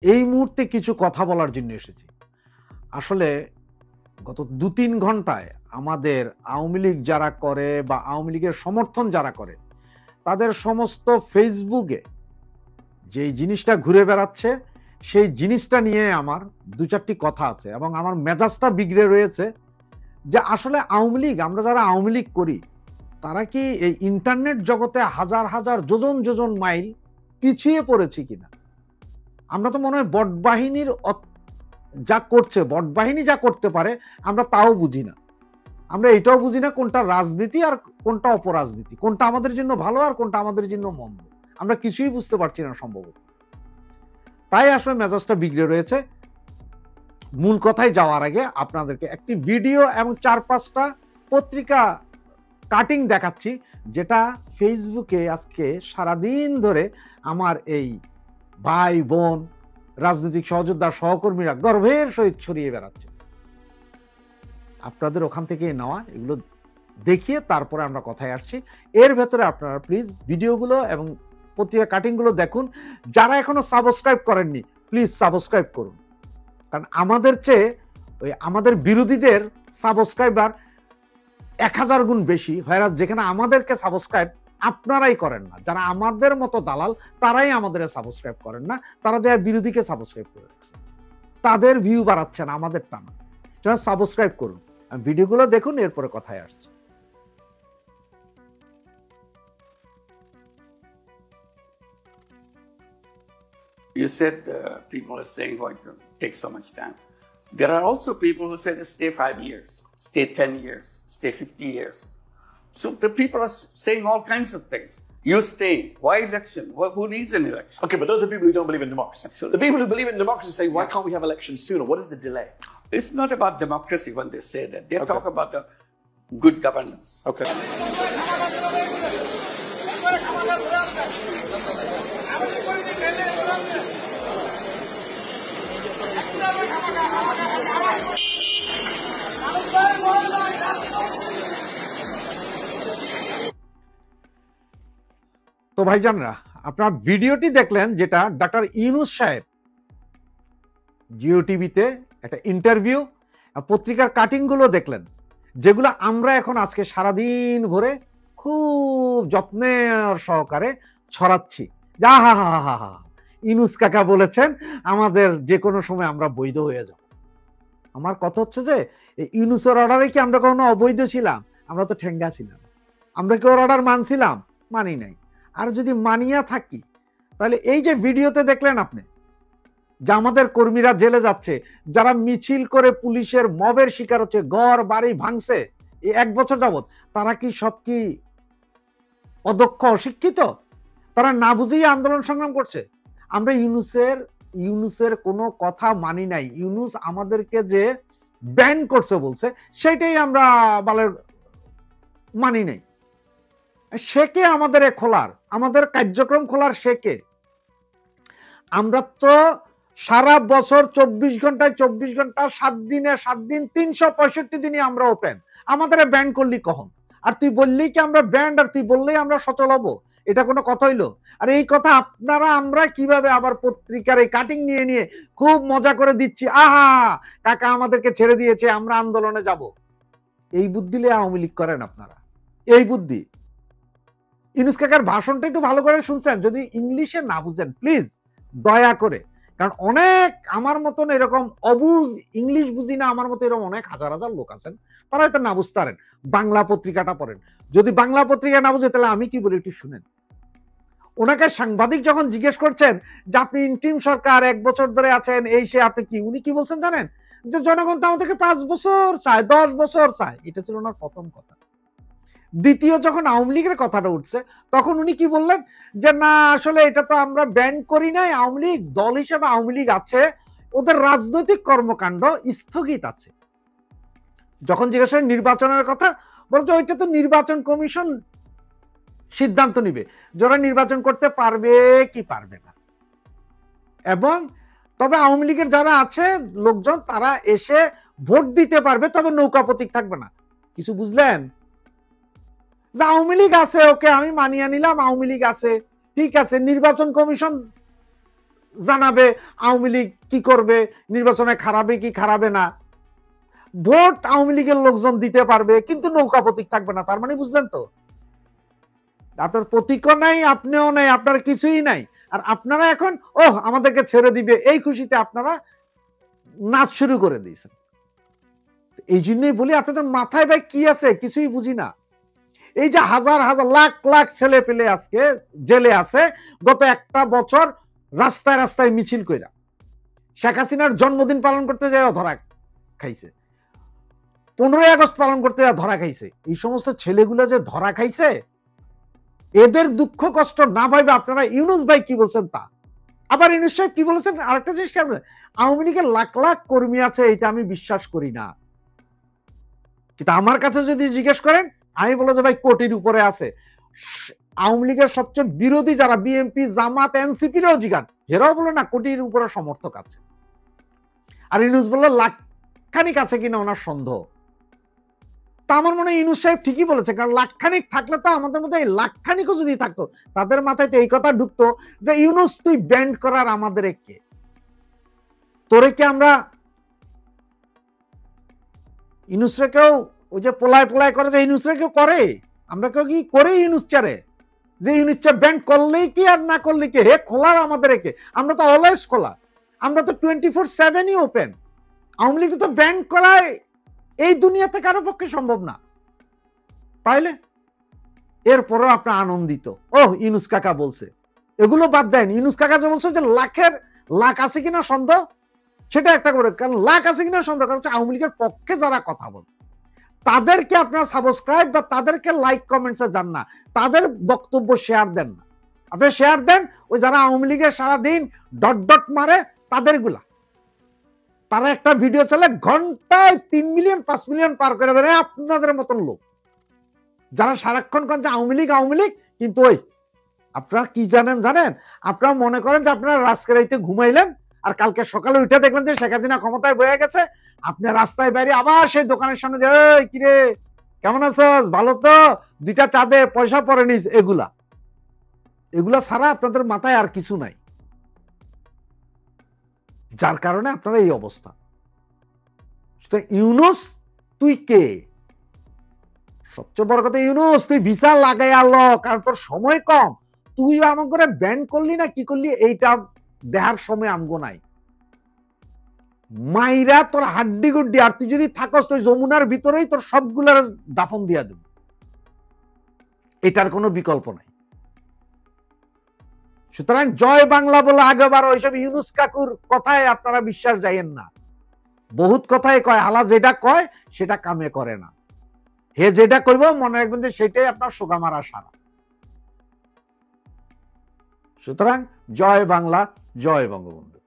এই মুহূর্তে কিছু কথা বলার জন্য এসেছি। আসলে গত ২-৩ ঘন্টায় আমাদের আওয়ামী লীগ যারা করে বা আওয়ামী লীগের সমর্থন যারা করে, তাদের সমস্ত ফেসবুকে যেই জিনিসটা ঘুরে বেড়াচ্ছে, সেই জিনিসটা নিয়ে আমার ২-৪ টি কথা আছে এবং আমার মেজাজটা বিগড়ে রয়েছে যে আসলে আওয়ামী লীগ, আমরা যারা আওয়ামী লীগ করি, তারা কি এই ইন্টারনেট জগতে হাজার, হাজার যোজন, যোজন মাইল পিছিয়ে পড়েছি কিনা? আমরা তো মনে হয় বটবাহিনীর যা করছে, বটবাহিনী যা করতে পারে আমরা তাও বুঝি না। আমরা এটাও বুঝি না কোনটা রাজনীতি আর কোনটা অপরাজনীতি, কোনটা আমাদের জন্য ভালো আর কোনটা আমাদের জন্য মন্দ। আমরা কিছুই বুঝতে পারছি না সম্ভবত। তাই আসলে মেজাজটা বিগড়ে রয়েছে। মূল কথায় যাওয়ার আগে আপনাদেরকে একটি ভিডিও এবং ৪-৫টা পত্রিকা কাটিং দেখাচ্ছি, যেটা ফেসবুকে আজকে সারাদিন ধরে আমার এই ভাই বোন, রাজনৈতিক সহযোদ্ধা, সহকর্মীরা গর্বের সহিত ছড়িয়ে বেড়াচ্ছে। আপনাদের ওখান থেকে নেওয়া, এগুলো দেখিয়ে তারপরে আমরা কথায় আসছি। এর ভেতরে আপনারা প্লিজ ভিডিওগুলো এবং পত্রিকা কাটিংগুলো দেখুন। যারা এখনো সাবস্ক্রাইব করেননি, প্লিজ সাবস্ক্রাইব করুন। কারণ আমাদের চেয়ে ওই আমাদের বিরোধীদের সাবস্ক্রাইবার ১,০০০ গুণ বেশি, হয়রাস যেখানে আমাদেরকে সাবস্ক্রাইব আপনারাই করেন না। যারা আমাদের মতো দালাল, তারাই আমাদের সাবস্ক্রাইব করেন না। তারা যারা বিরোধীকে সাবস্ক্রাইব করে রাখছে, তাদের ভিউ বাড়াচ্ছেন, আমাদেরটা না। সাবস্ক্রাইব করুন, ভিডিওগুলো দেখুন, এরপরে কথায় আসছে। You said people are saying why it takes so much time. There are also people who said stay 5 years, stay 10 years, stay 50 years. So the people are saying all kinds of things. You stay. Why election? Who needs an election? Okay, but those are people who don't believe in democracy. Absolutely. The people who believe in democracy say, why can't we have elections sooner? What is the delay? It's not about democracy when they say that. They Okay. talk about the good governance. Okay. তো ভাইজানরা, আপনার ভিডিওটি দেখলেন, যেটা doctor Yunus সাহেব জিও টিভিতে একটা interview, পত্রিকার কাটিংগুলো দেখলেন, যেগুলো আমরা এখন আজকে সারাদিন ভরে খুব যত্নের সহকারে ছড়াচ্ছি। যা হা হা হা হা, ইউনূস কাকা বলেছেন আমাদের যে কোনো সময় আমরা বৈধ হয়ে যাব। আমার কথা হচ্ছে যে ইউনূসের অর্ডারে কি আমরা কখনো অবৈধ ছিলাম? আমরা তো ঠেঙ্গা ছিলাম। আমরা কি ওর অর্ডার মানছিলাম? মানি নাই। আর যদি মানিয়া থাকি, তাহলে এই যে ভিডিওতে দেখলেন আপনি, যে আমাদের কর্মীরা জেলে যাচ্ছে, যারা মিছিল করে পুলিশের মবের শিকার হচ্ছে, ঘর বাড়ি ভাঙছে এই ১ বছর যাবত, তারা কি সব কি অদক্ষ, অশিক্ষিত? তারা না বুঝেই আন্দোলন সংগ্রাম করছে। আমরা ইউনূসের কোনো কথা মানি নাই। ইউনূস আমাদেরকে যে ব্যান করছে বলছে, সেটাই আমরা মানি নাই। সে কে আমাদের খোলার, আমাদের কার্যক্রম খোলার? সে কে? আমরা তো সারা বছর ২৪ ঘন্টায় ২৪ ঘন্টা, ৭ দিনে ৭ দিন, ৩৬৫ দিনই আমরা ওপেন। আমাদের ব্যান করলি কখন? আর তুই বললি কি আমরা ব্যান্ড, আর তুই বললেই আমরা সচল হবো? এটা কোনো কথা হইলো? আর এই কথা আপনারা আমরা কিভাবে আবার পত্রিকার এই কাটিং নিয়ে নিয়ে খুব মজা করে দিচ্ছি, আহা কাকা আমাদেরকে ছেড়ে দিয়েছে, আমরা আন্দোলনে যাব। এই বুদ্ধি নিয়ে আওয়ামী লীগ করেন আপনারা, এই বুদ্ধি। ইউনূস কাকার ভাষণটা একটু ভালো করে শুনছেন? যদি ইংলিশে না বুঝেন, প্লিজ দয়া করে, কারণ অনেক আমার মতন এরকম অবুঝ, ইংলিশ বুঝি না আমার মতো এরকম অনেক হাজার হাজার লোক আছেন, তারা হয়তো না বুঝতে পারেন। বাংলা পত্রিকাটা পড়েন। যদি বাংলা পত্রিকা না বুঝে, তাহলে আমি কি বলি একটু শুনেন। ওনাকে সাংবাদিক যখন জিজ্ঞেস করছেন যে আপনি ইন্টিম সরকার ১ বছর ধরে আছেন, এই সে, আপনি কি, উনি কি বলছেন জানেন? যে জনগণ তো আমাদেরকে ৫ বছর চায়, ১০ বছর চায়। এটা ছিল ওনার প্রথম কথা। দ্বিতীয়, যখন আওয়ামী লীগের কথাটা উঠছে, তখন উনি কি বললেন? যে না, আসলে এটা তো আমরা ব্যান করি নাই, আওয়ামী লীগ দল হিসেবে আওয়ামী লীগ আছে, ওদের রাজনৈতিক কর্মকাণ্ড স্থগিত আছে। যখন জিজ্ঞাসা করেন নির্বাচনের কথা, বলছে ওইটা তো নির্বাচন কমিশন সিদ্ধান্ত নিবে, যারা নির্বাচন করতে পারবে কি পারবে না। এবং তবে আওয়ামী লীগের যারা আছে লোকজন, তারা এসে ভোট দিতে পারবে, তবে নৌকা প্রতীক থাকবে না। কিছু বুঝলেন? আওয়ামী লীগ আছে, ওকে আমি মানিয়ে নিলাম, আওয়ামী লীগ আছে, ঠিক আছে, নির্বাচন কমিশন জানাবে আওয়ামী লীগ কি করবে, নির্বাচনে খারাপে কি খারাপে না, ভোট আওয়ামী লীগের লোকজন দিতে পারবে কিন্তু নৌকা প্রতীক থাকবে না। তার মানে বুঝলেন তো, আপনার প্রতীকও নাই, আপনিও নাই, আপনার কিছুই নাই। আর আপনারা এখন আমাদেরকে ছেড়ে দিবে এই খুশিতে আপনারা নাচ শুরু করে দিয়েছেন। এই জন্যই বলি আপনাদের মাথায় ভাই কি আছে কিছুই বুঝি না। এই যে হাজার হাজার লাখ লাখ ছেলে পেলে আজকে জেলে আছে, গত একটা বছর রাস্তায় রাস্তায় মিছিল কইরা শেখ হাসিনার জন্মদিন পালন করতে যায় ধরা খাইছে, 15ই আগস্ট পালন করতে যায় ধরা খাইছে। এই সমস্ত ছেলেগুলো যে ধরা খাইছে, এদের দুঃখ কষ্ট না ভাইবে আপনারা ইউনূস ভাই কি বলছেন তা। আবার ইউনূস সাহেব কি বলেছেন আরেকটা জিনিস, আওয়ামী লীগের লাখ লাখ কর্মী আছে এটা আমি বিশ্বাস করি না, কিন্তু আমার কাছে যদি জিজ্ঞেস করেন আমি বলে যে ভাই কোটির উপরে আছে। আওয়ামী লীগের সবচেয়ে বিরোধী যারা বিএনপি জামাত এনসিপিরও জিগান, হেরাও বলে না কোটির উপরে সমর্থক আছে। আর ইউনূস বললো লাখখানিক আছে কিনা ওনার সন্দেহ। তা আমার মনে হয় ইউনূস সাহেব ঠিকই বলেছে, কারণ লাখখানিক থাকলে তো আমাদের মধ্যে এই লাখখানিকও যদি থাকতো তাদের মাথায় তো এই কথা ঢুকতো যে ইউনূস তুই ব্যান্ড করার আমাদের কে, তোরে কি আমরা ইউনূসরে কেউ ওই যে পোলায় পোলায় করে যে ইউনূসরে কেউ করে, আমরা কেউ কি করে ইউনূস চারে যে ইউনূস চা ব্যান্ড করলেই কি আর না করলে কি, হে খোলার আমাদের কে, আমরা তো অলওয়েজ খোলা, আমরা তো 24/7ই ওপেন। আওয়ামী লীগ তো ব্যান্ড করায় এই দুনিয়াতে কারো পক্ষে সম্ভব না। তাইলে এরপরও আপনার আনন্দিত, ইউনূস কাকা বলছে, এগুলো বাদ দেন। ইউনূস কাকা যে বলছে যে লাখের লাখ আছে কিনা সন্দেহ, সেটা একটা করে, কারণ লাখ আছে কিনা সন্দেহ, কারণ হচ্ছে আওয়ামী লীগের পক্ষে যারা কথা বলে তাদেরকে আপনারা সাবস্ক্রাইব বা তাদেরকে লাইক কমেন্টসে যান না, তাদের বক্তব্য শেয়ার দেন না। আপনি শেয়ার দেন ওই যারা আওয়ামী লীগের সারাদিন ডট ডট মারে তাদেরগুলা, তারা একটা ভিডিও চালে ঘন্টায় 3 মিলিয়ন 5 মিলিয়ন পার করে দেয় আপনাদের মতন লোক, যারা সারাক্ষণ কনছে আওয়ামী লীগ আওয়ামী লীগ। কিন্তু আপনারা কি জানেন, আপনারা মনে করেন যে আপনারা রাজকারাইতে ঘুমাইলেন আর কালকে সকালে উঠে দেখলেন যে শেখ হাসিনা ক্ষমতায় বয়ে গেছে, আপনি রাস্তায় বাইরে আবার সেই দোকানের সামনে যে কিরে কেমন আছিস, ভালো তো, 2টা চা দে, পয়সা পরে নিস, এগুলা ছাড়া আপনাদের মাথায় আর কিছু নাই, যার কারণে আপনারা এই অবস্থা। ইউনূস তুই কে, সবচেয়ে বড় কথা ইউনূস তুই ভিসা লাগাই আলো, কারণ তোর সময় কম, তুই আমার করে ব্যান করলি না কি করলি এইটা দেখার সময় আমগো নাই। মাইরা তোর হাড্ডি গুড্ডি, আর তুই যদি থাকস তুই যমুনার ভিতরেই তোর সবগুলার দাফন দিয়া দেব, এটার কোনো বিকল্প নাই। সুতরাং জয় বাংলা বলে আগেবার ওইসব ইউনূস কাকুর কথায় আপনারা বিশ্বাস যাইয়েন না, বহুত কথাই কয়, হালা যেটা কয় সেটা কামে করে না, হে যেটা কইব মনে রাখবেন যে সেটাই আপনার সোগামারা সারা। সুতরাং জয় বাংলা, জয় বঙ্গবন্ধু।